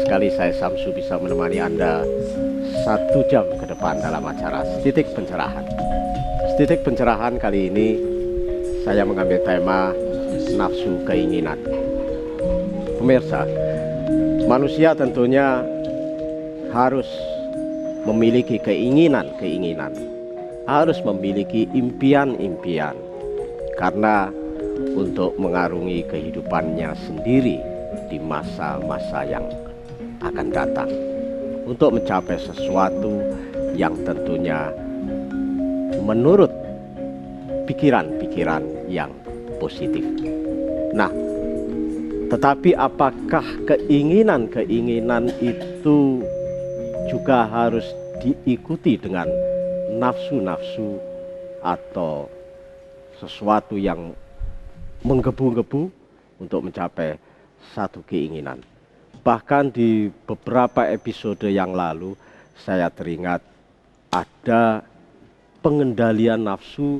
sekali saya Samsu bisa menemani Anda 1 jam ke depan dalam acara Setitik Pencerahan. Setitik Pencerahan kali ini saya mengambil tema nafsu keinginan. Pemirsa, manusia tentunya harus memiliki keinginan-keinginan, harus memiliki impian-impian, karena untuk mengarungi kehidupannya sendiri di masa-masa yang akan datang, untuk mencapai sesuatu yang tentunya menurut pikiran-pikiran yang positif. Nah, tetapi apakah keinginan-keinginan itu juga harus diikuti dengan nafsu-nafsu atau sesuatu yang menggebu-gebu untuk mencapai satu keinginan? Bahkan di beberapa episode yang lalu saya teringat ada pengendalian nafsu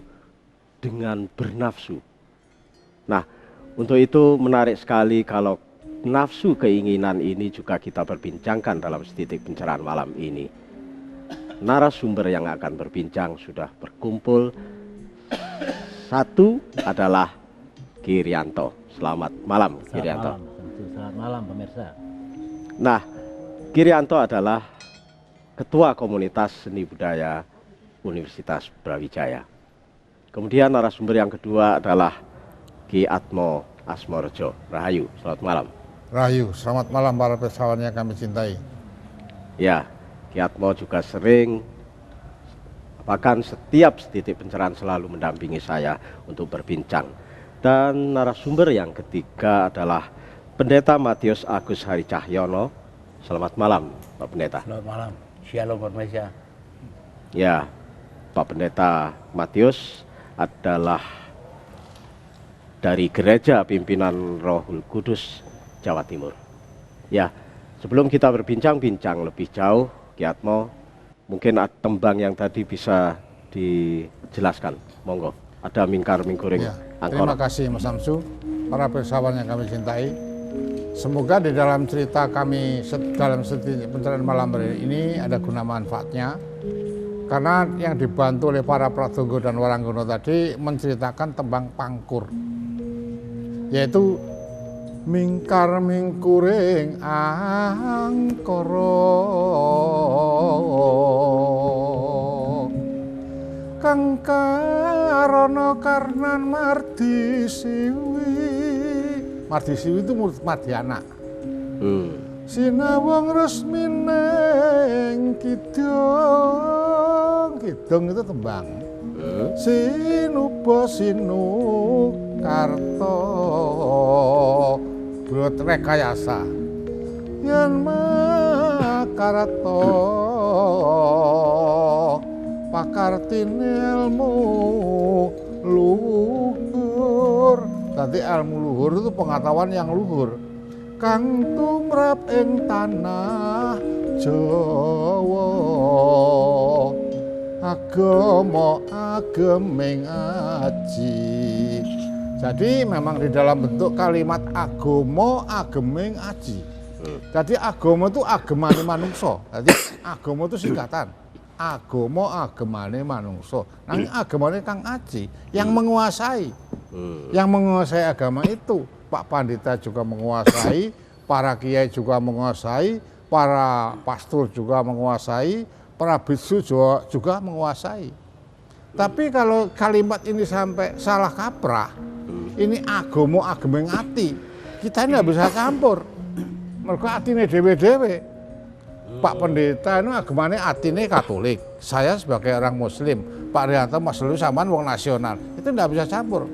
dengan bernafsu. Nah, untuk itu menarik sekali kalau nafsu keinginan ini juga kita perbincangkan dalam Setitik Pencerahan malam ini. Narasumber yang akan berbincang sudah berkumpul. Satu adalah Ki Rianto. Selamat malam, Ki Rianto. Selamat malam pemirsa. Nah, Ki Rianto adalah Ketua Komunitas Seni Budaya Universitas Brawijaya. Kemudian narasumber yang kedua adalah Ki Atmo Asmorejo. Rahayu, selamat malam. Rahayu, selamat malam para pesawat yang kami cintai. Ya, Ki Atmo juga sering, bahkan setiap Setitik Pencerahan selalu mendampingi saya untuk berbincang. Dan narasumber yang ketiga adalah Pendeta Matius Agus Hari Cahyono. Selamat malam, Pak Pendeta. Selamat malam. Shalom pemirsa. Ya, Pak Pendeta Matius adalah dari Gereja Pimpinan Rohul Kudus, Jawa Timur. Ya, sebelum kita berbincang-bincang lebih jauh, Ki Atmo, mungkin tembang yang tadi bisa dijelaskan. Monggo, ada mingkar-mingkuring Ya, angkor. terima kasih Mas Samsu, para pesawat yang kami cintai. Semoga di dalam cerita kami dalam Setitik Pencerahan malam ini ada guna manfaatnya. Karena yang dibantu oleh para pratunggo dan waranggono tadi menceritakan tembang pangkur, yaitu mingkar mingkuring angkara kang karana karnan mardi siwi. Mardi siwi itu murid Madiana. Sinawang resmineng kidung. Kidung itu tembang. Sinuba sinu karto brot rekayasa yen makarato pakartin ilmu luhur. Tadi ilmu luhur itu pengetahuan yang luhur kang tumrap ing tanah Jawa, agama ageming aji. Jadi memang di dalam bentuk kalimat agama ageming aji. Jadi agama itu agemane manungsa. Jadi agama itu singkatan. Agama agemane manungsa. Nang agemane kang aji yang menguasai. Yang menguasai agama itu Pak Pandita juga menguasai, para kiai juga menguasai, para pastor juga menguasai, para biksu juga menguasai. Tapi kalau kalimat ini sampai salah kaprah, ini agama agemeng ati, kita ini nggak bisa campur. Mereka atine dewe-dewe. Pak Pendeta itu agamanya atine Katolik, saya sebagai orang Muslim, Pak Rianto Mas Lulu sampean wong nasional, itu nggak bisa campur.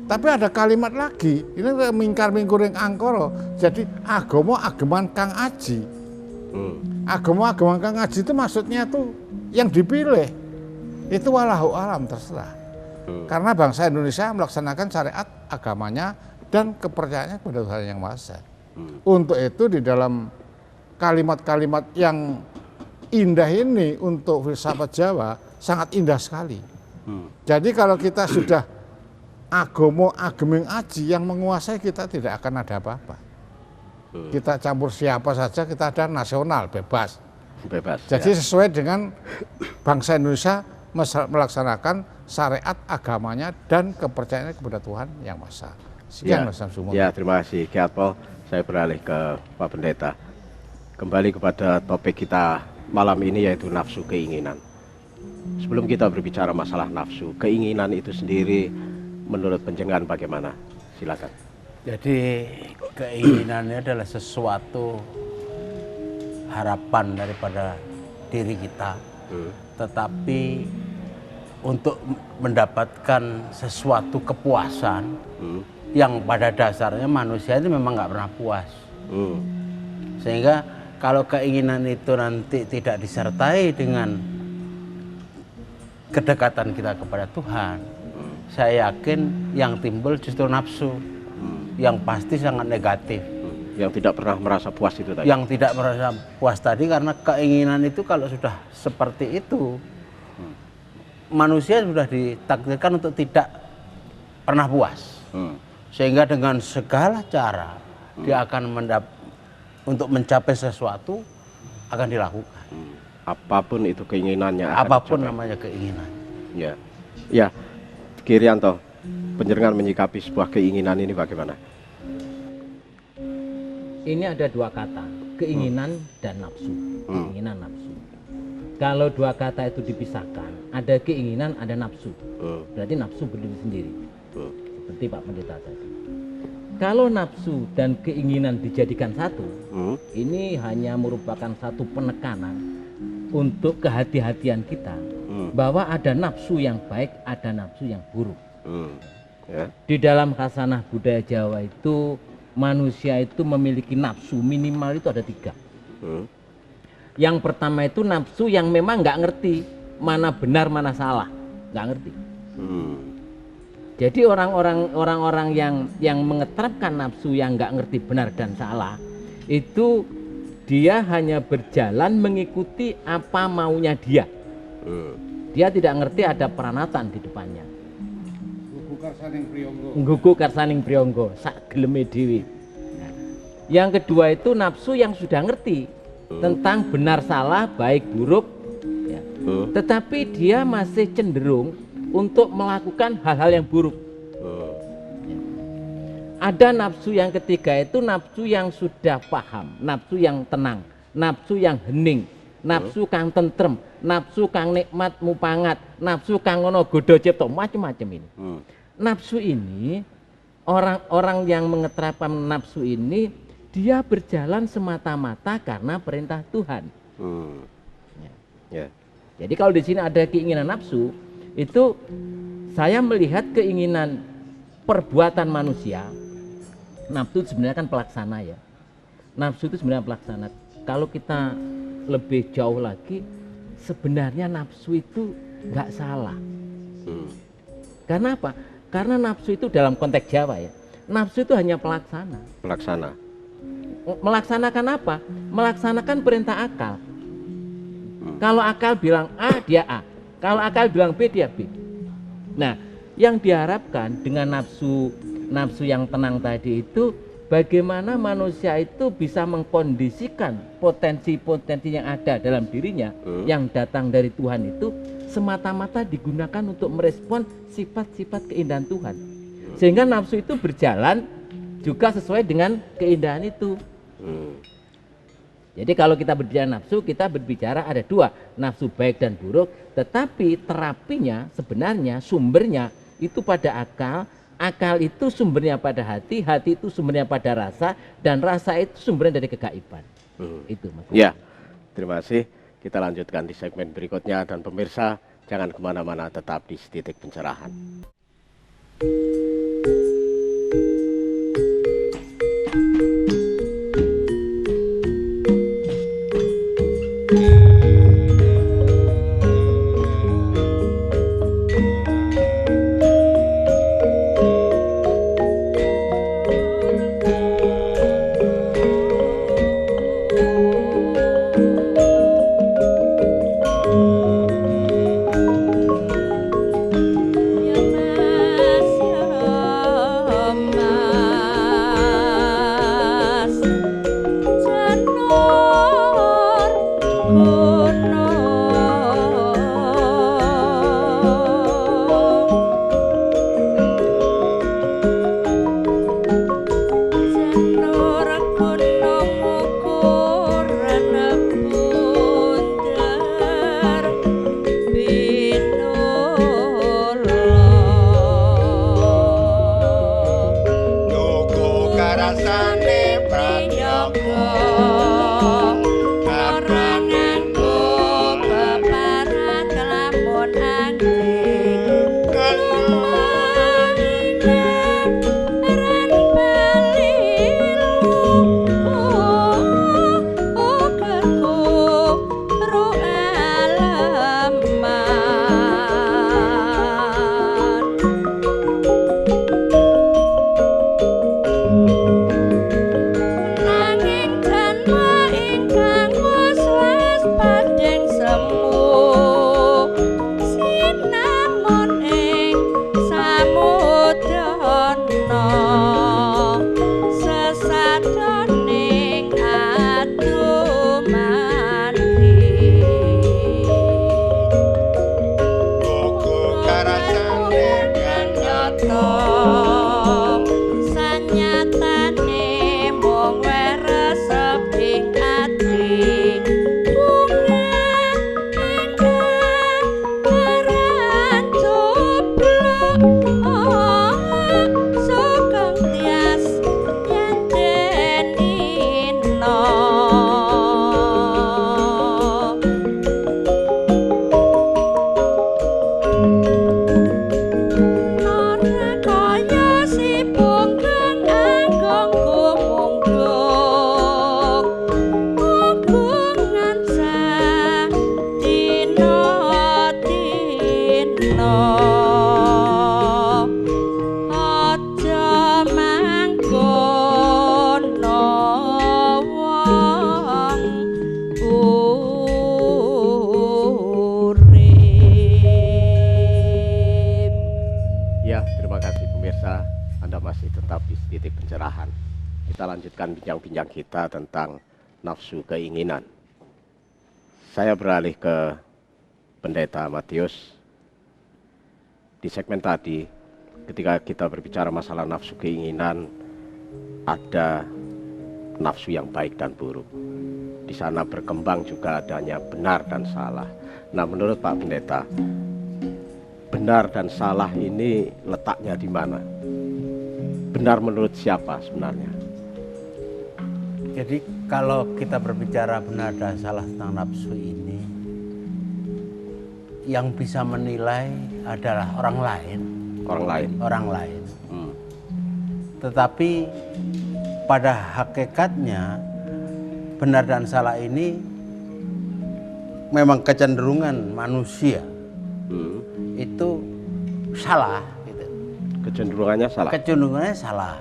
Tapi ada kalimat lagi, ini mingkar-mingkuring angkara. Jadi agama ageman kang aji. Agama ageman kang aji itu maksudnya tuh yang dipilih. Itu wallahu alam, terserah. Karena bangsa Indonesia melaksanakan syariat agamanya dan kepercayaannya kepada Tuhan Yang Maha Esa. Untuk itu di dalam kalimat-kalimat yang indah ini untuk filsafat Jawa sangat indah sekali. Jadi kalau kita sudah agama ageming aji yang menguasai, kita tidak akan ada apa-apa. Kita campur siapa saja, kita ada nasional, bebas. Bebas. Jadi ya. sesuai dengan bangsa Indonesia melaksanakan syariat agamanya dan kepercayaannya kepada Tuhan Yang Maha Esa. Sekian Mas Samsung. Ya, terima kasih Ki Atmo. Saya beralih ke Pak Pendeta. Kembali kepada topik kita malam ini yaitu nafsu keinginan. Sebelum kita berbicara masalah nafsu, keinginan itu sendiri menurut penjenengan bagaimana? Silakan. Jadi keinginannya adalah sesuatu harapan daripada diri kita. Tetapi untuk mendapatkan sesuatu kepuasan yang pada dasarnya manusia itu memang nggak pernah puas. Sehingga kalau keinginan itu nanti tidak disertai dengan kedekatan kita kepada Tuhan, saya yakin yang timbul justru nafsu, yang pasti sangat negatif. Yang tidak pernah merasa puas itu tadi. Yang tidak merasa puas tadi karena keinginan itu kalau sudah seperti itu, manusia sudah ditakdirkan untuk tidak pernah puas. Sehingga dengan segala cara dia akan untuk mencapai sesuatu akan dilakukan. Apapun itu keinginannya. Apapun namanya keinginan. Ya, ya, Ki Rianto, penjenengan menyikapi sebuah keinginan ini bagaimana? Ini ada dua kata, keinginan dan nafsu. Keinginan, nafsu. Kalau dua kata itu dipisahkan, ada keinginan, ada nafsu. Berarti nafsu berdiri sendiri. Seperti Pak Pendeta tadi. Kalau nafsu dan keinginan dijadikan satu, ini hanya merupakan satu penekanan untuk kehati-hatian kita bahwa ada nafsu yang baik, ada nafsu yang buruk. Ya. Di dalam khasanah budaya Jawa itu manusia itu memiliki nafsu minimal itu ada 3. Yang pertama itu nafsu yang memang nggak ngerti mana benar mana salah, nggak ngerti. Jadi orang-orang yang mengeterapkan nafsu yang nggak ngerti benar dan salah itu dia hanya berjalan mengikuti apa maunya dia. Dia tidak ngerti ada peranatan di depannya. Nggugu karsaning priyangga sak geleme dhewe. Yang kedua itu nafsu yang sudah ngerti tentang benar salah, baik buruk, ya. Tetapi dia masih cenderung untuk melakukan hal-hal yang buruk. Ya. Ada nafsu yang ketiga itu nafsu yang sudah paham, nafsu yang tenang, nafsu yang hening, nafsu kang tentrem, nafsu kang nikmat mupangat, nafsu kang ngono godho cipta, macam-macam ini. Nafsu ini, orang-orang yang mengeterapkan nafsu ini, dia berjalan semata-mata karena perintah Tuhan. Ya. Jadi kalau di sini ada keinginan nafsu, itu saya melihat keinginan perbuatan manusia. Nafsu itu sebenarnya kan pelaksana ya. Nafsu itu sebenarnya pelaksana. Kalau kita lebih jauh lagi, sebenarnya nafsu itu nggak salah. Karena apa? Karena nafsu itu dalam konteks Jawa ya, nafsu itu hanya pelaksana. Pelaksana. Melaksanakan apa? Melaksanakan perintah akal. Kalau akal bilang A, dia A. Kalau akal bilang B, dia B. Nah, yang diharapkan dengan nafsu yang tenang tadi itu, bagaimana manusia itu bisa mengkondisikan potensi-potensi yang ada dalam dirinya, yang datang dari Tuhan itu, semata-mata digunakan untuk merespon sifat-sifat keindahan Tuhan. Sehingga nafsu itu berjalan juga sesuai dengan keindahan itu. Jadi kalau kita berbicara nafsu, kita berbicara ada 2, nafsu baik dan buruk. Tetapi terapinya sebenarnya sumbernya itu pada akal, akal itu sumbernya pada hati, hati itu sumbernya pada rasa, dan rasa itu sumbernya dari kegaiban. Itu maksudnya. Ya, terima kasih. Kita lanjutkan di segmen berikutnya, dan pemirsa jangan kemana-mana, tetap di Titik Pencerahan. Ya Mas, ya Ya, terima kasih pemirsa. Anda masih tetap di titik pencerahan. Kita lanjutkan bincang-bincang kita tentang nafsu keinginan. Saya beralih ke Pendeta Matius. Di segmen tadi, ketika kita berbicara masalah nafsu keinginan, ada nafsu yang baik dan buruk. Di sana berkembang juga adanya benar dan salah. Nah, menurut Pak Pendeta, benar dan salah ini letaknya di mana? Benar menurut siapa sebenarnya? Jadi kalau kita berbicara benar dan salah tentang nafsu ini, yang bisa menilai adalah orang lain. Orang lain. Tetapi pada hakikatnya benar dan salah ini memang kecenderungan manusia itu salah gitu. Kecenderungannya salah. Kecenderungannya salah.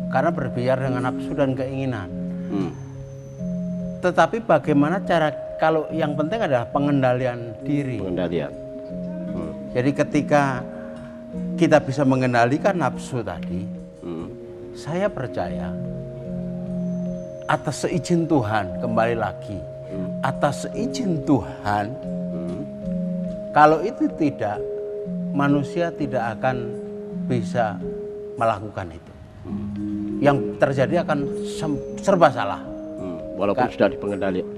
Karena berbicara dengan nafsu dan keinginan. Tetapi bagaimana cara, kalau yang penting adalah pengendalian diri. Pengendalian. Jadi ketika kita bisa mengendalikan nafsu tadi, saya percaya atas seizin Tuhan, kembali lagi, atas seizin Tuhan, kalau itu tidak, manusia tidak akan bisa melakukan itu. Yang terjadi akan serba salah. Walaupun sudah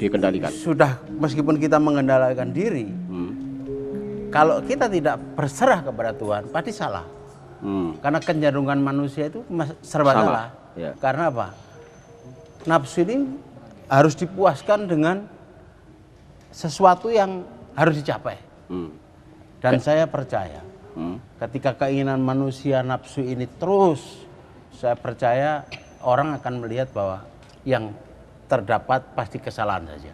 dikendalikan. Sudah, meskipun kita mengendalikan diri, kalau kita tidak berserah kepada Tuhan, pasti salah. Karena kecenderungan manusia itu serba salah. Ya. Karena apa? Nafsu ini harus dipuaskan dengan sesuatu yang harus dicapai. Dan saya percaya, ketika keinginan manusia nafsu ini terus, saya percaya orang akan melihat bahwa yang terdapat pasti kesalahan saja.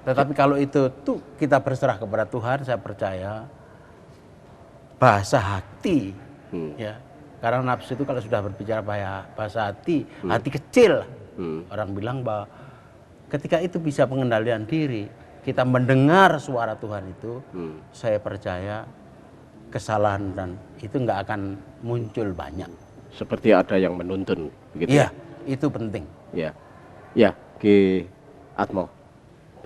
Tetapi kalau itu tuh kita berserah kepada Tuhan, saya percaya bahasa hati, ya, karena nafsu itu kalau sudah berbicara bahasa hati, hati kecil, orang bilang bahwa ketika itu bisa pengendalian diri, kita mendengar suara Tuhan itu, saya percaya kesalahan dan itu nggak akan muncul banyak. Seperti ada yang menuntun, begitu. Iya, itu penting. Ya, Ki Atmo,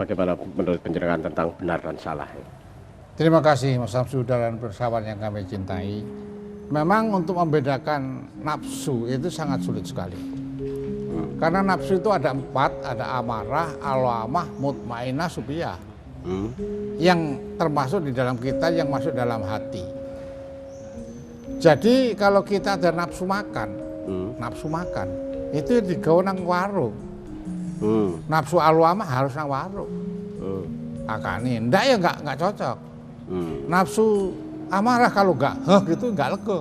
bagaimana menurut penjelasan tentang benar dan salah? Terima kasih Mas Samsu dan persahabat yang kami cintai. Memang untuk membedakan nafsu itu sangat sulit sekali. Karena nafsu itu ada 4, ada amarah, alwamah, mutmainah, supiyah. Yang termasuk di dalam kita, yang masuk dalam hati. Jadi kalau kita ada nafsu makan, itu digawe nang warung. Nafsu alwamah harus nang warung. Akane ndak ya enggak cocok. Nafsu amarah kalau enggak gitu enggak lega.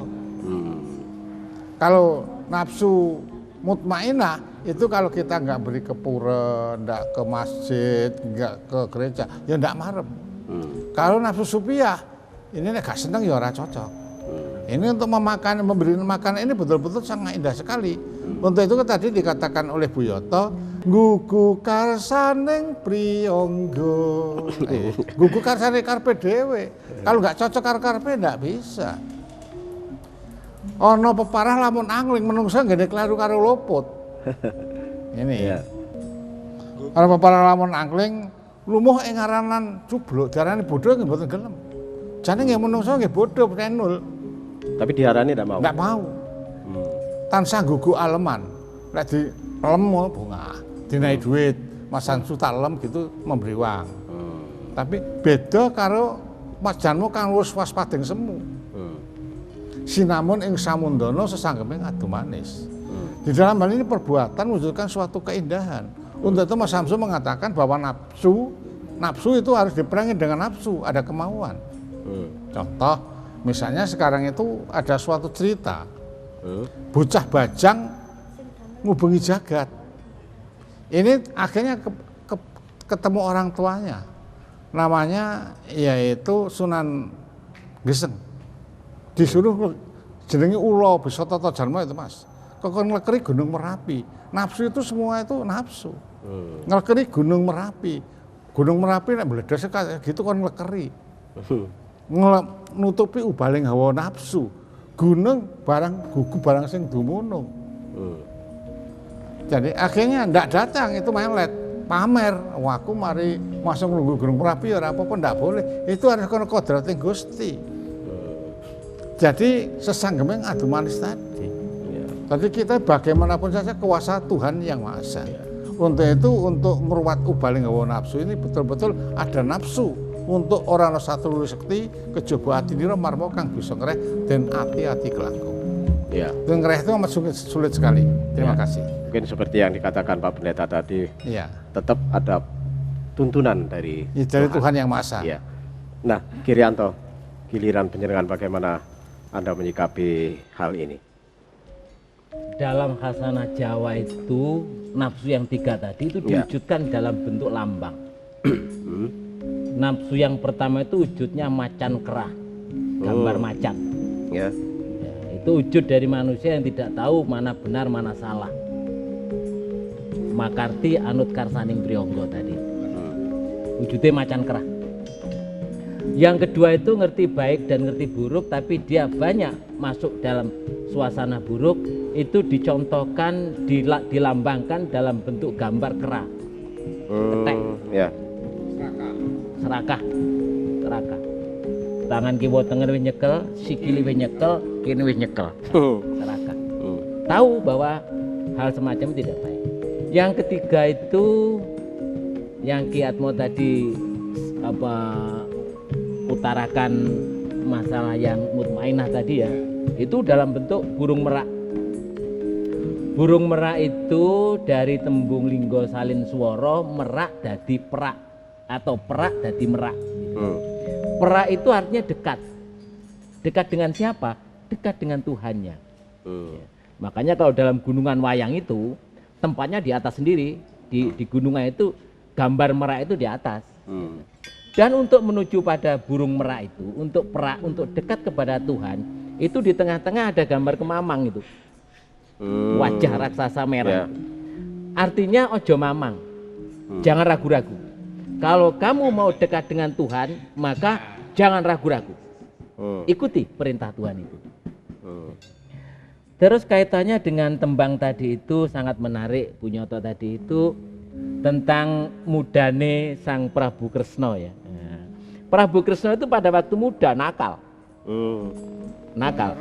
Kalau nafsu mutmainah itu kalau kita enggak beri ke pura, enggak ke masjid, enggak ke gereja, ya enggak marem. Kalau nafsu supiyah ini enggak seneng ya ora cocok. Ini untuk memberi makanan ini betul-betul sangat indah sekali. Untuk itu tadi dikatakan oleh Bu Yoto, gugu karsaning priyangga. Gugu karsane karpe dhewe. Kalau nggak cocok karo karpe ndak bisa. Ono peparah lamun angling menungsa nggene klaru karo lopot. Ini. Ya. Kalau peparah lamun angling lumuh ing aranan cubluk, diarani bodho nggih mboten gelem. Jane nggih menungsa nggih bodho penul. Tapi diarani tidak mau? Tidak mau. Tansah gugu aleman. Lek di lem bunga, dinai duit, Mas Samsu tak lem gitu memberi uang. Tapi beda karo Mas Janmu kang wis waspading semu. Sinamun ing samundana sesanggeming adu manis. Di dalam hal ini perbuatan menunjukkan suatu keindahan. Untuk itu Mas Samsu mengatakan bahwa nafsu itu harus diperangi dengan nafsu, ada kemauan. Contoh, misalnya sekarang itu ada suatu cerita, bocah bajang ngubungi jagat. Ini akhirnya ketemu orang tuanya, namanya yaitu Sunan Geseng. Disuruh jenenge Ulo bisa Toto Jarmo itu Mas. Kokon nglekeri Gunung Merapi. Nafsu itu semua itu nafsu. Nglekeri Gunung Merapi. Gunung Merapi nek meledos gitu kon nglekeri. nutupi ubaling hawa nafsu. Gunung barang gugu barang sing dumunung. Jadi akhirnya ndak datang itu melet, pamer. Wah, aku mari masuk nunggu Gunung Merapi ya apa-apa ndak boleh. Itu harus kono kodrating Gusti. Jadi sesanggemeng adu manis tadi. Jadi kita bagaimanapun saja kuasa Tuhan yang Maha Esa. Untuk itu, untuk meruat ubaling hawa nafsu ini betul-betul ada nafsu. Untuk orang satu sekti kejaba ati nira marmo kang bisa ngreh dan ati-ati kelangkung. Ya. Dan ngreh itu amat sulit sekali. Terima kasih. Mungkin seperti yang dikatakan Pak Pendeta tadi, Iya. tetap ada tuntunan dari Ya, dari Tuhan yang Maha Esa. Ya. Nah, Girianto, giliran penjenengan bagaimana Anda menyikapi hal ini? Dalam khasanah Jawa itu nafsu yang 3 tadi itu diwujudkan dalam bentuk lambang. Nafsu yang pertama itu wujudnya macan kerah, gambar macan. Ya. Ya, itu wujud dari manusia yang tidak tahu mana benar mana salah. Makarti anut karsaning priyangga tadi. Wujudnya macan kerah. Yang kedua itu ngerti baik dan ngerti buruk, tapi dia banyak masuk dalam suasana buruk, itu dicontohkan, dilambangkan dalam bentuk gambar kerah. Ketek. Ya. Serakah. Tangan kiwa tengen wis nyekel, sikili wis nyekel, kene wis nyekel. Serakah. Tahu bahwa hal semacam itu tidak baik. Yang ketiga itu yang Ki Atmo tadi utarakan masalah yang mutmainah tadi ya, itu dalam bentuk burung merak. Burung merak itu dari tembung linggo salin swara, merak dadi perak atau perak dadi merak. Perak itu artinya dekat. Dekat dengan siapa? Dekat dengan Tuhannya. Ya. Makanya kalau dalam gunungan wayang itu tempatnya di atas sendiri, di gunungan itu gambar merak itu di atas. Dan untuk menuju pada burung merak itu, untuk perak, untuk dekat kepada Tuhan, itu di tengah-tengah ada gambar kemamang itu. Wajah raksasa merah. Artinya ojo mamang. Jangan ragu-ragu. Kalau kamu mau dekat dengan Tuhan, maka jangan ragu-ragu. Ikuti perintah Tuhan itu. Terus kaitannya dengan tembang tadi itu sangat menarik, Punyoto tadi itu tentang mudane Sang Prabu Kresna ya. Prabu Kresna itu pada waktu muda nakal. Nakal.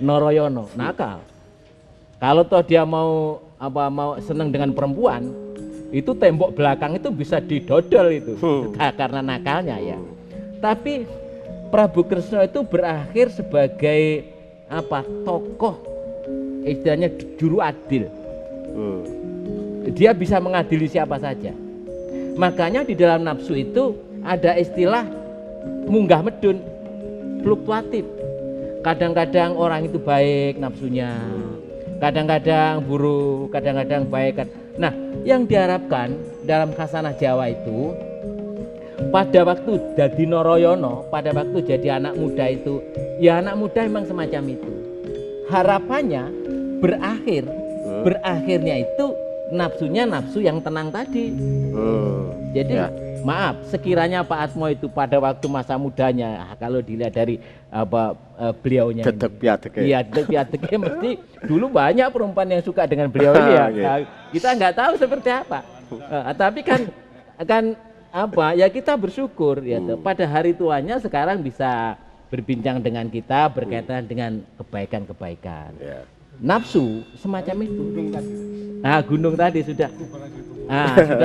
Narayana, nakal. Kalau toh dia mau seneng dengan perempuan, itu tembok belakang itu bisa didodol itu karena nakalnya ya. Tapi Prabu Kresna itu berakhir sebagai tokoh istilahnya juru adil. Dia bisa mengadili siapa saja. Makanya di dalam nafsu itu ada istilah munggah medun, fluktuatif. Kadang-kadang orang itu baik nafsunya, kadang-kadang buruk, kadang-kadang baik. Nah, yang diharapkan dalam khasanah Jawa itu pada waktu jadi Narayana, pada waktu jadi anak muda itu, ya anak muda memang semacam itu. Harapannya berakhirnya itu nafsunya nafsu yang tenang tadi. Jadi maaf, sekiranya Pak Atmo itu pada waktu masa mudanya, kalau dilihat dari beliaunya, iya dedek mesti dulu banyak perempuan yang suka dengan beliau ini ya. Nah, kita nggak tahu seperti apa. Tapi kan ya kita bersyukur ya pada hari tuanya sekarang bisa berbincang dengan kita berkaitan dengan kebaikan-kebaikan. Nafsu semacam itu. Gunung tadi sudah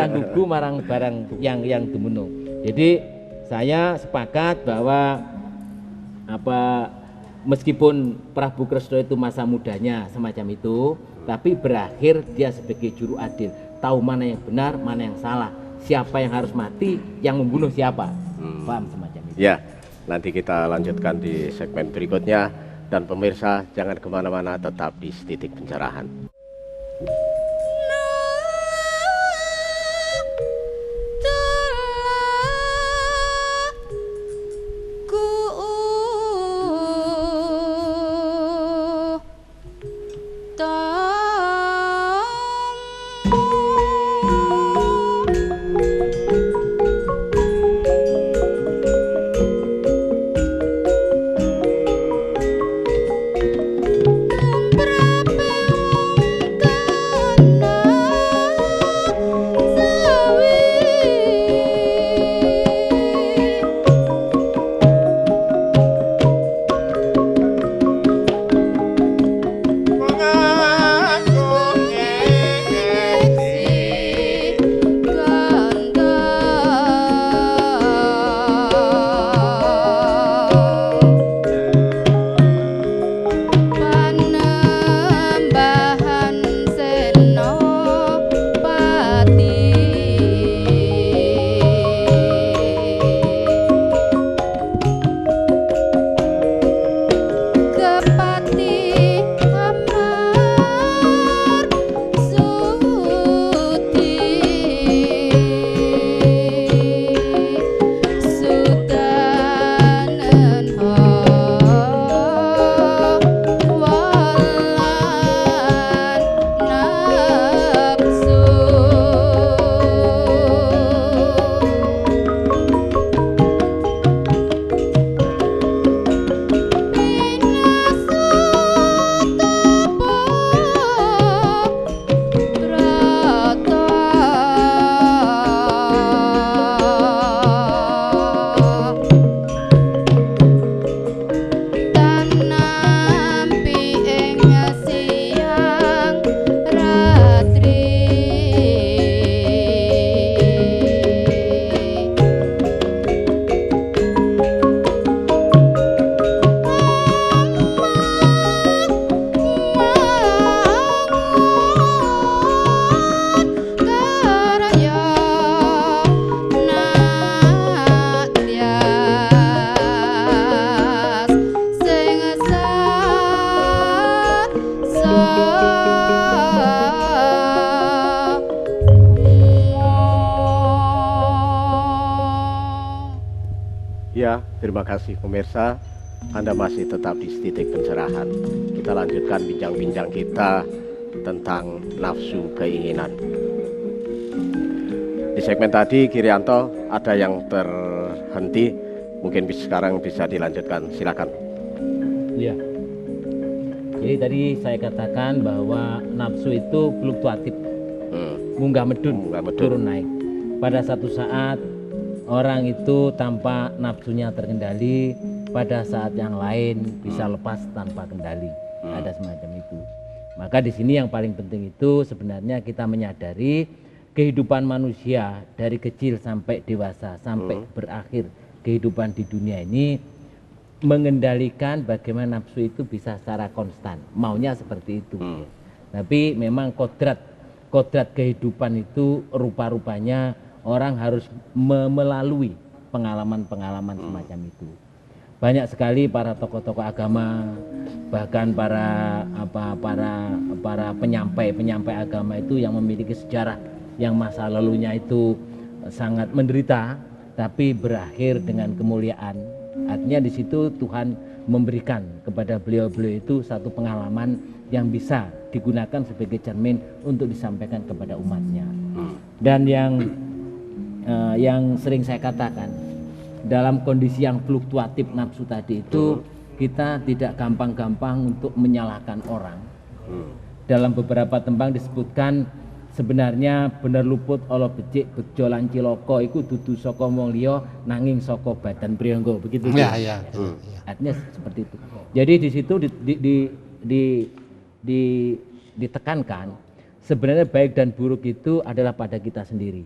gugu marang barang yang dumunung. Jadi saya sepakat bahwa meskipun Prabu Kresna itu masa mudanya semacam itu, tapi berakhir dia sebagai juru adil, tahu mana yang benar, mana yang salah, siapa yang harus mati, yang membunuh siapa. Paham semacam itu. Ya, nanti kita lanjutkan di segmen berikutnya. Dan pemirsa jangan kemana-mana, tetap di Titik Pencerahan. Terima kasih pemirsa, Anda masih tetap di Setitik Pencerahan. Kita lanjutkan bincang-bincang kita tentang nafsu keinginan. Di segmen tadi Kirianto ada yang terhenti, mungkin sekarang bisa dilanjutkan, silakan. Iya. Jadi tadi saya katakan bahwa nafsu itu fluktuatif, munggah medun, turun naik. Pada satu saat orang itu tanpa nafsunya terkendali, pada saat yang lain bisa lepas tanpa kendali. Ada semacam itu. Maka di sini yang paling penting itu sebenarnya kita menyadari kehidupan manusia dari kecil sampai dewasa sampai berakhir kehidupan di dunia ini mengendalikan bagaimana nafsu itu bisa secara konstan, maunya seperti itu. Tapi memang kodrat kehidupan itu rupa-rupanya orang harus melalui pengalaman-pengalaman semacam itu. Banyak sekali para tokoh-tokoh agama, bahkan para penyampai agama itu yang memiliki sejarah yang masa lalunya itu sangat menderita, tapi berakhir dengan kemuliaan. Artinya di situ Tuhan memberikan kepada beliau-beliau itu satu pengalaman yang bisa digunakan sebagai cermin untuk disampaikan kepada umatnya. Dan yang sering saya katakan, dalam kondisi yang fluktuatif nafsu tadi itu kita tidak gampang-gampang untuk menyalahkan orang. Dalam beberapa tembang disebutkan sebenarnya bener luput olo becik bejolan ciloko iku dudu saka wong liya nanging saka badan priyangga, begitu Ya. Artinya seperti itu. Jadi di situ ditekankan sebenarnya baik dan buruk itu adalah pada kita sendiri,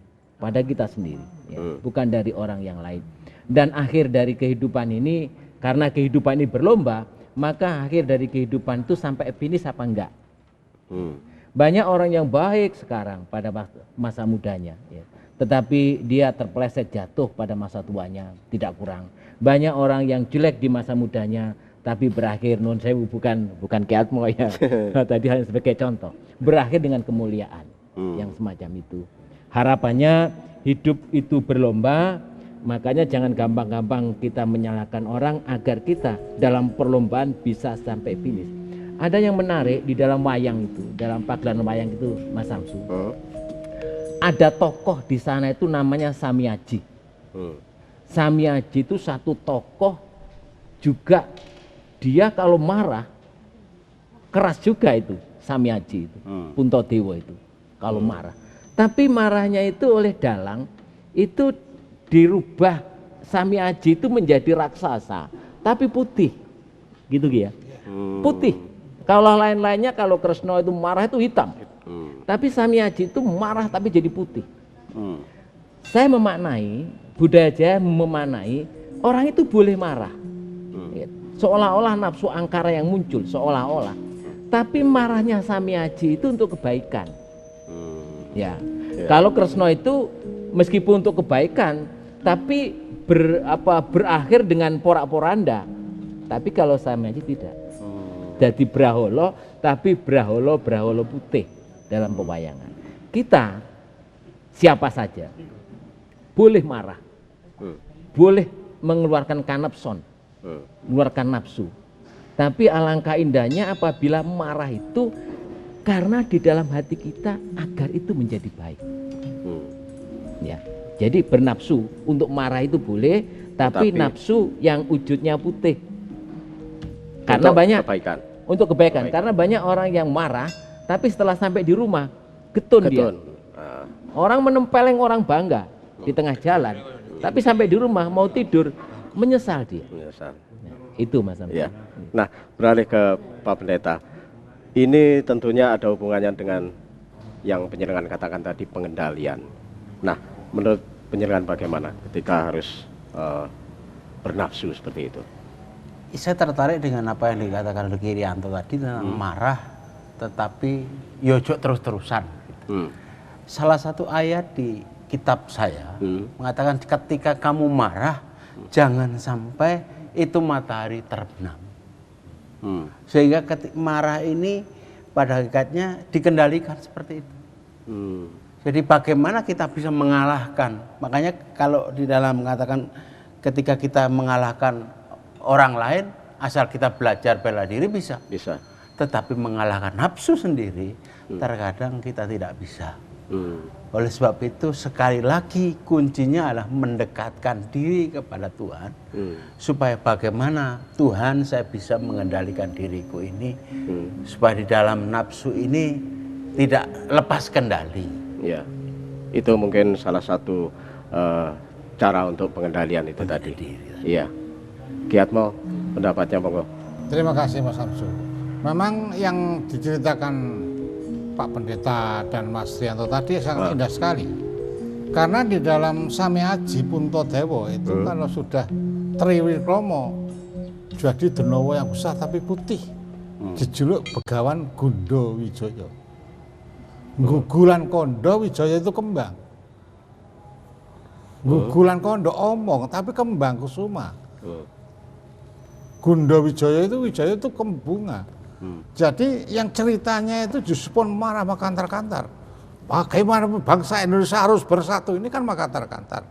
ya, bukan dari orang yang lain. Dan akhir dari kehidupan ini, karena kehidupan ini berlomba, maka akhir dari kehidupan itu sampai finish apa enggak. Banyak orang yang baik sekarang pada masa mudanya, ya. Tetapi dia terpeleset jatuh pada masa tuanya, tidak kurang. Banyak orang yang jelek di masa mudanya, tapi berakhir nun sewu, bukan Kiatmo ya. Tadi hanya sebagai contoh, berakhir dengan kemuliaan yang semacam itu. Harapannya hidup itu berlomba, makanya jangan gampang-gampang kita menyalahkan orang agar kita dalam perlombaan bisa sampai finish. Ada yang menarik di dalam wayang itu, dalam pagelaran wayang itu, Mas Samsu. Ada tokoh di sana itu namanya Samiaji. Samiaji itu satu tokoh juga, dia kalau marah keras juga itu Samiaji itu, Puntadewa itu kalau marah. Tapi marahnya itu oleh dalang itu dirubah Samiaji itu menjadi raksasa, tapi putih, gitu ya, putih. Kalau lain-lainnya, kalau Kresna itu marah itu hitam, tapi Samiaji itu marah tapi jadi putih. Saya memaknai, budaya Jawa memaknai orang itu boleh marah, seolah-olah nafsu angkara yang muncul, seolah-olah. Tapi marahnya Samiaji itu untuk kebaikan. Ya, kalau Kresna itu meskipun untuk kebaikan, tapi berakhir dengan porak-poranda. Tapi kalau Samiaji tidak. Jadi braholo, tapi braholo putih dalam pewayangan. Kita siapa saja boleh marah, boleh mengeluarkan kanepson, mengeluarkan nafsu. Tapi alangkah indahnya apabila marah itu karena di dalam hati kita agar itu menjadi baik. Ya, jadi bernafsu untuk marah itu boleh, tapi nafsu yang wujudnya putih. Karena banyak kebaikan. Untuk kebaikan. Karena banyak orang yang marah, tapi setelah sampai di rumah getun. Dia. Orang menempeleng orang bangga di tengah jalan, tapi sampai di rumah mau tidur menyesal dia. Itu Mas Amri. Ya. Nah, beralih ke Pak Pendeta. Ini tentunya ada hubungannya dengan yang penyelenggara katakan tadi, pengendalian. Nah, menurut penyelenggara bagaimana ketika harus bernafsu seperti itu? Saya tertarik dengan apa yang dikatakan oleh Kirianto tadi tentang marah, tetapi yojo terus-terusan. Salah satu ayat di kitab saya mengatakan ketika kamu marah, jangan sampai itu matahari terbenam. Sehingga ketika marah ini pada hakikatnya dikendalikan seperti itu. Jadi bagaimana kita bisa mengalahkan? Makanya kalau di dalam mengatakan ketika kita mengalahkan orang lain, asal kita belajar bela diri bisa. Bisa. Tetapi mengalahkan nafsu sendiri, terkadang kita tidak bisa. Oleh sebab itu sekali lagi kuncinya adalah mendekatkan diri kepada Tuhan, supaya bagaimana Tuhan saya bisa mengendalikan diriku ini, supaya di dalam nafsu ini tidak lepas kendali. Ya, itu mungkin salah satu cara untuk pengendalian itu tadi. Iya, Ki Atmo, pendapatnya monggo. Terima kasih Mas Samsul. Memang yang diceritakan Pak Pendeta dan Mas Trianto tadi sangat indah sekali. Karena di dalam Sami Aji Puntadewa itu kalau sudah Triwikromo jadi Denowo yang besar tapi putih, jejuluk Begawan Gundo Wijaya. Gugulan Kondo Wijaya itu kembang. Gugulan Kondo omong tapi kembang kusuma. Gundo Wijaya itu bunga. Jadi yang ceritanya itu justru pun marah makantar-kantar. Bagaimana bangsa Indonesia harus bersatu, ini kan makantar-kantar.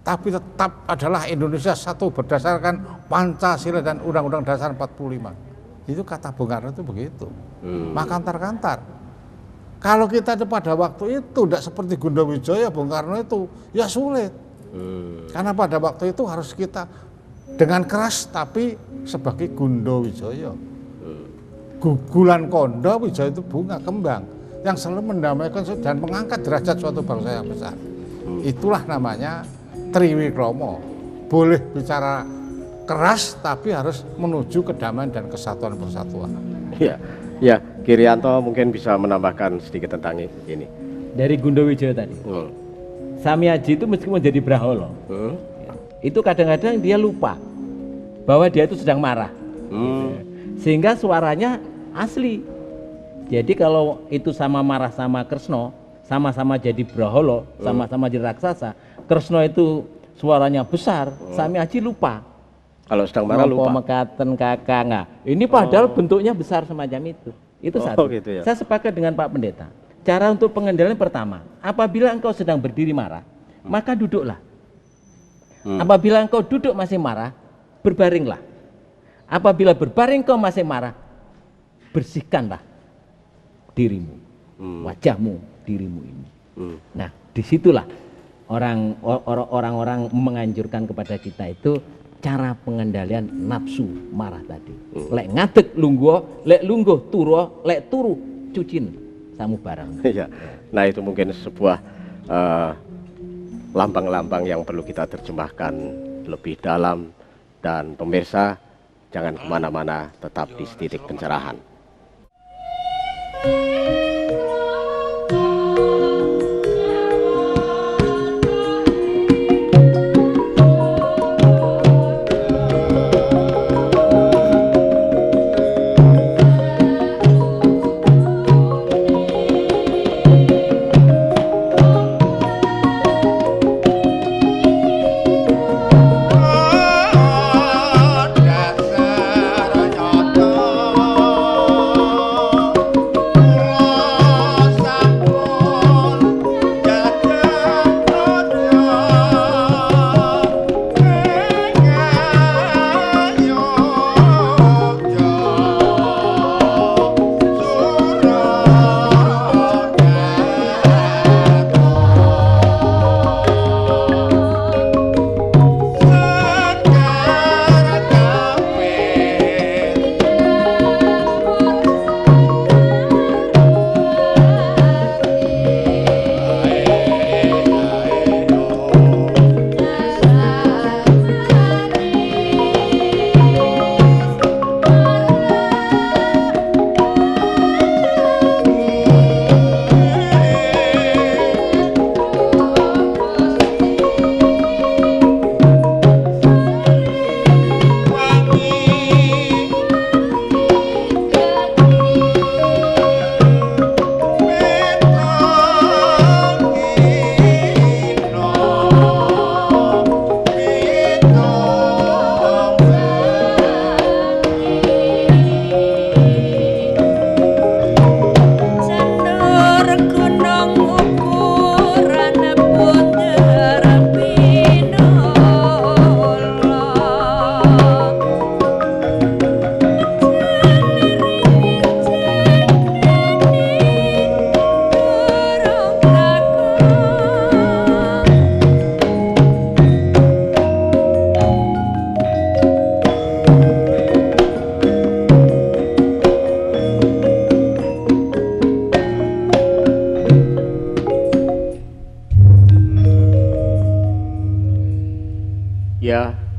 Tapi tetap adalah Indonesia satu berdasarkan Pancasila dan Undang-Undang Dasar 45. Itu kata Bung Karno itu begitu. Makantar-kantar. Kalau kita pada waktu itu tidak seperti Gundo Wijaya, Bung Karno itu ya sulit. Karena pada waktu itu harus kita dengan keras tapi sebagai Gundo Wijaya. Gugulan Kondo Wijaya itu bunga kembang yang selalu mendamaikan dan mengangkat derajat suatu bangsa yang besar. Itulah namanya Triwikromo. Boleh bicara keras tapi harus menuju kedamaian dan kesatuan persatuan. Iya, ya, Ki Rianto mungkin bisa menambahkan sedikit tentang ini. Dari Gundo Wijaya tadi. Sami Aji itu meskipun jadi Braholo, itu kadang-kadang dia lupa bahwa dia itu sedang marah. Sehingga suaranya asli. Jadi kalau itu sama marah sama Kresna, sama-sama jadi Braholo, sama-sama jadi raksasa, Kresna itu suaranya besar, Sami Aji lupa. Kalau sedang marah lupa. Mekaten kakak nggak. Ini padahal bentuknya besar semacam itu. Itu satu. Gitu ya. Saya sepakat dengan Pak Pendeta. Cara untuk pengendalian pertama, apabila engkau sedang berdiri marah, maka duduklah. Apabila engkau duduk masih marah, berbaringlah. Apabila berbaring kau masih marah, bersihkanlah dirimu, wajahmu, dirimu ini. Nah, disitulah orang-orang menganjurkan kepada kita itu cara pengendalian nafsu marah tadi. Lek ngadeg lungguh, lek lungguh turu, lek turu cucin samu barang. Iya. Nah, itu mungkin sebuah lambang-lambang yang perlu kita terjemahkan lebih dalam, dan pemirsa jangan kemana-mana, tetap di Titik Pencerahan.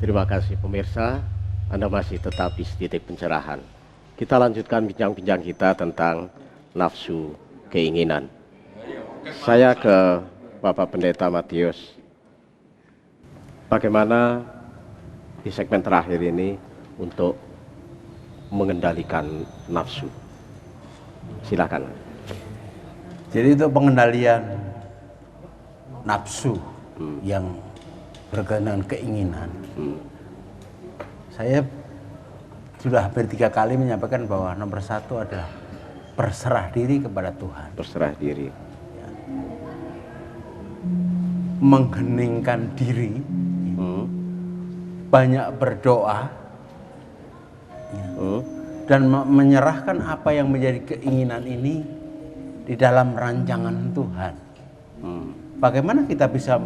Terima kasih pemirsa, Anda masih tetap di Setitik Pencerahan. Kita lanjutkan bincang-bincang kita tentang nafsu keinginan. Saya ke Bapak Pendeta Matius. Bagaimana di segmen terakhir ini untuk mengendalikan nafsu? Silakan. Jadi untuk pengendalian nafsu yang berkaitan dengan keinginan, saya sudah hampir 3 kali menyampaikan bahwa nomor 1 adalah berserah diri kepada Tuhan. Berserah diri. Mengheningkan diri, banyak berdoa, dan menyerahkan apa yang menjadi keinginan ini di dalam rancangan Tuhan. Bagaimana kita bisa,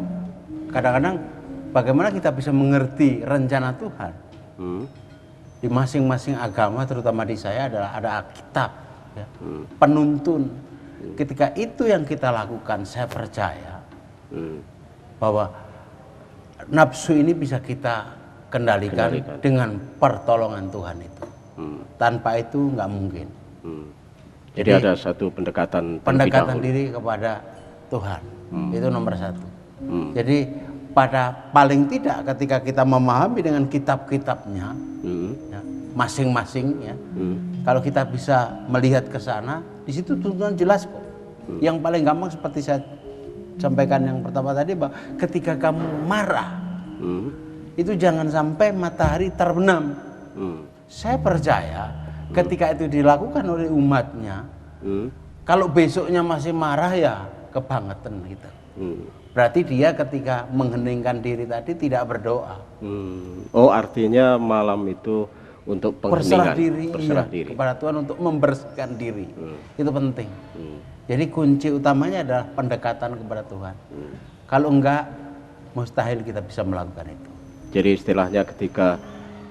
kadang-kadang bagaimana kita bisa mengerti rencana Tuhan? Di masing-masing agama, terutama di saya, adalah ada Alkitab, ya, penuntun. Ketika itu yang kita lakukan, saya percaya bahwa nafsu ini bisa kita kendalikan dengan pertolongan Tuhan itu. Tanpa itu nggak mungkin. Jadi ada satu pendekatan diri kepada Tuhan, itu nomor 1. Jadi pada paling tidak ketika kita memahami dengan kitab-kitabnya, ya, masing-masing, ya, kalau kita bisa melihat ke sana, di situ tuntunan jelas kok. Yang paling gampang seperti saya sampaikan yang pertama tadi, bahwa ketika kamu marah, itu jangan sampai matahari terbenam. Saya percaya ketika itu dilakukan oleh umatnya, kalau besoknya masih marah, ya kebangetan gitu. Berarti dia ketika mengheningkan diri tadi tidak berdoa. Oh, artinya malam itu untuk pengheningan, berserah diri kepada Tuhan untuk membersihkan diri. Itu penting. Jadi kunci utamanya adalah pendekatan kepada Tuhan. Kalau enggak, mustahil kita bisa melakukan itu. Jadi istilahnya ketika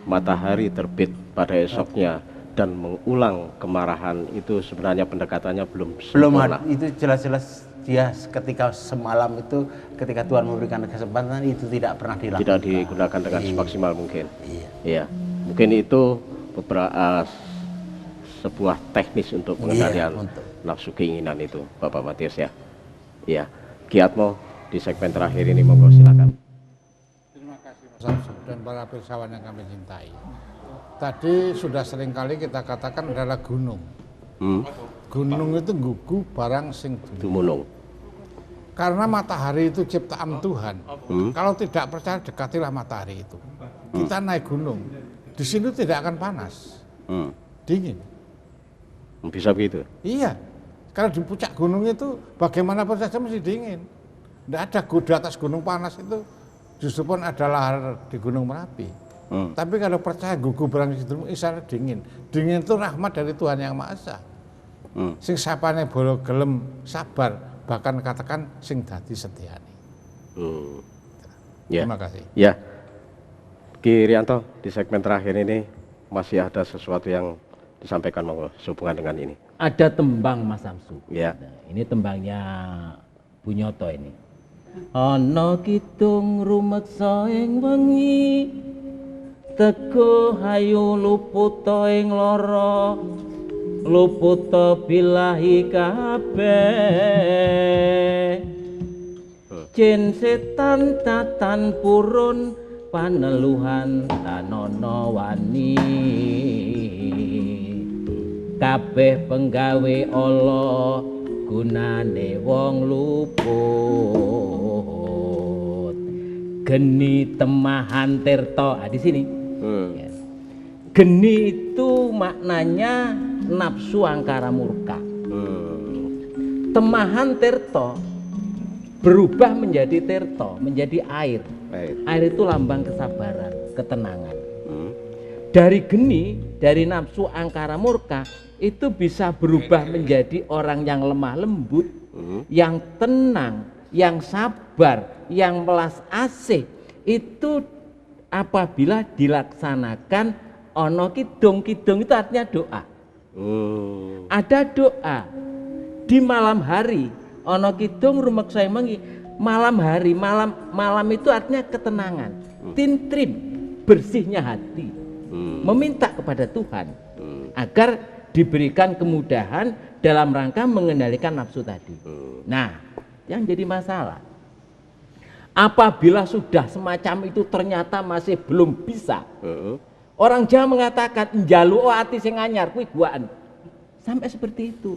matahari terbit pada esoknya dan mengulang kemarahan, itu sebenarnya pendekatannya belum sempurna. Itu jelas-jelas dia ketika semalam itu, ketika Tuhan memberikan kesempatan, itu tidak pernah dilakukan. Tidak digunakan dengan semaksimal mungkin. Iya. Mungkin itu beberapa sebuah teknis untuk pengendalian nafsu keinginan itu, Bapak Matius, ya. Iya. Ki Atmo, di segmen terakhir ini monggo silakan. Terima kasih Mas Samsul dan para filsawan yang kami cintai. Tadi sudah seringkali kita katakan adalah gunung. Gunung itu gugu barang sing dumunung. Karena matahari itu ciptaan Tuhan. Kalau tidak percaya, dekatilah matahari itu. Kita naik gunung, di sini tidak akan panas, dingin. Bisa begitu? Iya. Kalau di puncak gunung itu bagaimanapun saja mesti dingin. Tidak ada di atas gunung panas itu. Justru pun ada lahar di Gunung Merapi. Tapi kalau percaya gugu barang sing dumunung, isane dingin. Dingin itu rahmat dari Tuhan Yang Maha Esa. Sing sapane bolo gelem sabar, bahkan katakan sing dadi setiani. Ya. Terima kasih. Ya, Ki Rianto, di segmen terakhir ini masih ada sesuatu yang disampaikan monggo sehubungan dengan ini. Ada tembang Mas Samsu. Ya. Nah, ini tembangnya Bunyoto ini. Ana kidung rumeksa ing wengi, teko hayu luputa ing lara, luputa bilahi kabeh. Jin setan tatan purun paneluhan tanono wani, kabeh penggawe ala gunane wong luput. Geni temahan tirta, di sini. Ya. Geni itu maknanya nafsu angkara murka. Temahan tirta berubah menjadi tirta, menjadi air. Air itu lambang kesabaran, ketenangan. Dari geni, dari nafsu angkara murka, itu bisa berubah menjadi orang yang lemah lembut, yang tenang, yang sabar, yang welas asih. Itu apabila dilaksanakan ono kidung. Kidung itu artinya doa. Ada doa di malam hari. Ono kidung rumeksa mengi, malam hari, malam itu artinya ketenangan. Tintrim, bersihnya hati, meminta kepada Tuhan agar diberikan kemudahan dalam rangka mengendalikan nafsu tadi. Nah, yang jadi masalah, apabila sudah semacam itu ternyata masih belum bisa, orang Jawa mengatakan njaluke ati sing anyar kuwi guaan. Sampai seperti itu.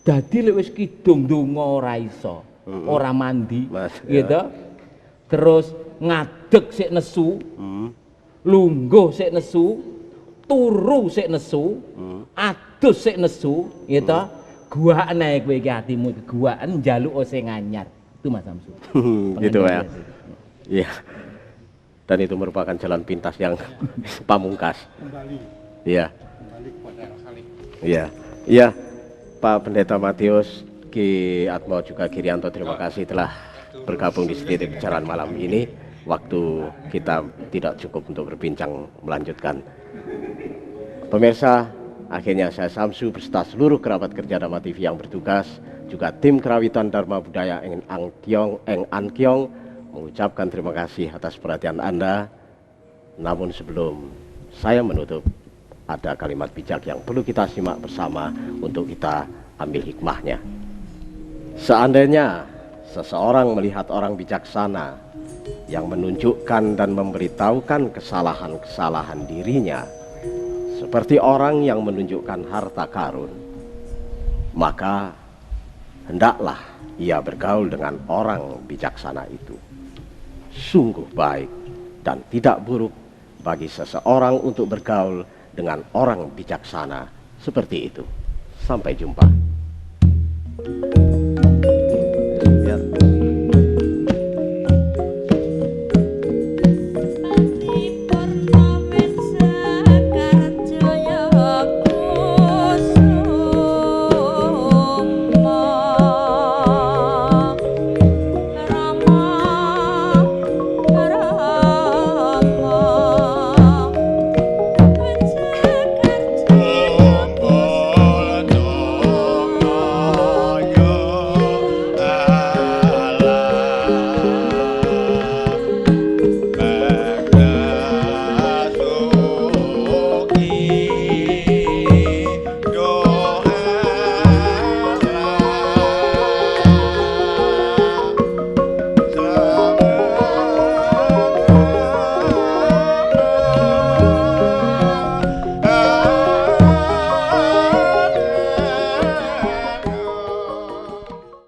Dadi lek wis kidung donga ora iso, ora mandi, gitu. Terus ngadeg sik nesu, lungguh sik nesu, turu sik nesu, adus sik nesu, gitu. Guaan ae kowe iki atimu guaan njaluk sing anyar. Itu Mas Samsu. Gitu ya. Iya. Dan itu merupakan jalan pintas yang pamungkas. Iya. Iya. Iya. Pak Pendeta Matius, Ki Atmo juga Girianto, terima kasih telah bergabung di Setitik Bicaraan malam ini. Waktu kita tidak cukup untuk berbincang melanjutkan. Pemirsa, akhirnya saya Samsu beserta seluruh kerabat kerja Dharma TV yang bertugas, juga tim Kerawitan Dharma Budaya Eng Ankyong mengucapkan terima kasih atas perhatian Anda. Namun sebelum saya menutup, ada kalimat bijak yang perlu kita simak bersama untuk kita ambil hikmahnya. Seandainya seseorang melihat orang bijaksana yang menunjukkan dan memberitahukan kesalahan-kesalahan dirinya seperti orang yang menunjukkan harta karun, maka hendaklah ia bergaul dengan orang bijaksana itu. Sungguh baik dan tidak buruk bagi seseorang untuk bergaul dengan orang bijaksana seperti itu. Sampai jumpa.